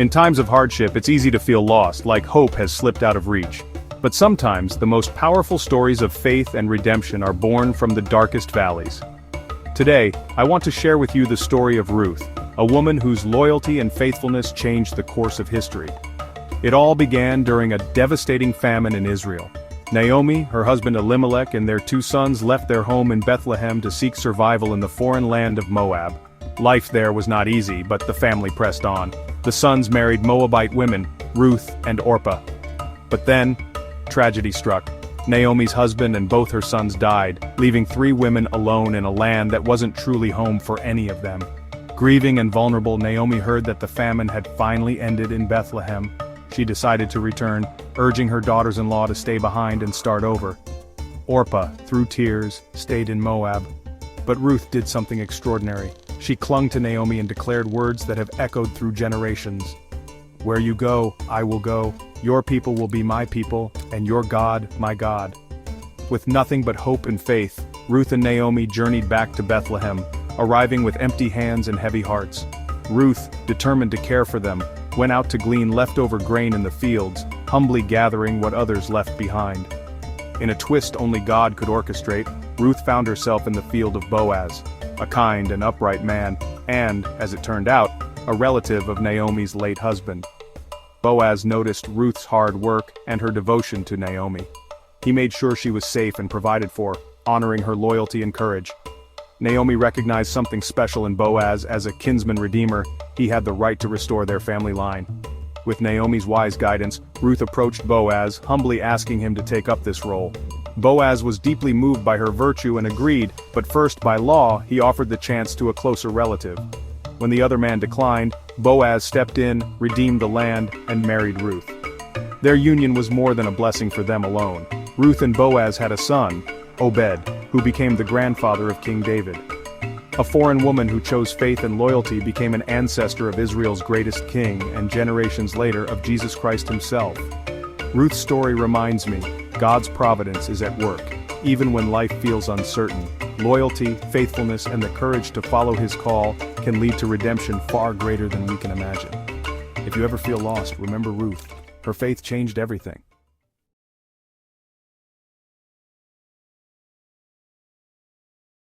In times of hardship, it's easy to feel lost, like hope has slipped out of reach. But sometimes, the most powerful stories of faith and redemption are born from the darkest valleys. Today, I want to share with you the story of Ruth, a woman whose loyalty and faithfulness changed the course of history. It all began during a devastating famine in Israel. Naomi, her husband Elimelech, and their 2 sons left their home in Bethlehem to seek survival in the foreign land of Moab. Life there was not easy, but the family pressed on. The sons married Moabite women, Ruth and Orpah. But then, tragedy struck. Naomi's husband and both her sons died, leaving 3 women alone in a land that wasn't truly home for any of them. Grieving and vulnerable, Naomi heard that the famine had finally ended in Bethlehem. She decided to return, urging her daughters-in-law to stay behind and start over. Orpah, through tears, stayed in Moab. But Ruth did something extraordinary. She clung to Naomi and declared words that have echoed through generations. "Where you go, I will go. Your people will be my people, and your God, my God." With nothing but hope and faith, Ruth and Naomi journeyed back to Bethlehem, arriving with empty hands and heavy hearts. Ruth, determined to care for them, went out to glean leftover grain in the fields, humbly gathering what others left behind. In a twist only God could orchestrate, Ruth found herself in the field of Boaz, a kind and upright man, and, as it turned out, a relative of Naomi's late husband. Boaz noticed Ruth's hard work and her devotion to Naomi. He made sure she was safe and provided for, honoring her loyalty and courage. Naomi recognized something special in Boaz. As a kinsman-redeemer, he had the right to restore their family line. With Naomi's wise guidance, Ruth approached Boaz, humbly asking him to take up this role. Boaz was deeply moved by her virtue and agreed, but first, by law, he offered the chance to a closer relative. When the other man declined, Boaz stepped in, redeemed the land, and married Ruth. Their union was more than a blessing for them alone. Ruth and Boaz had a son, Obed, who became the grandfather of King David. A foreign woman who chose faith and loyalty became an ancestor of Israel's greatest king, and generations later of Jesus Christ himself. Ruth's story reminds me, God's providence is at work. Even when life feels uncertain, loyalty, faithfulness, and the courage to follow his call can lead to redemption far greater than we can imagine. If you ever feel lost, remember Ruth. Her faith changed everything.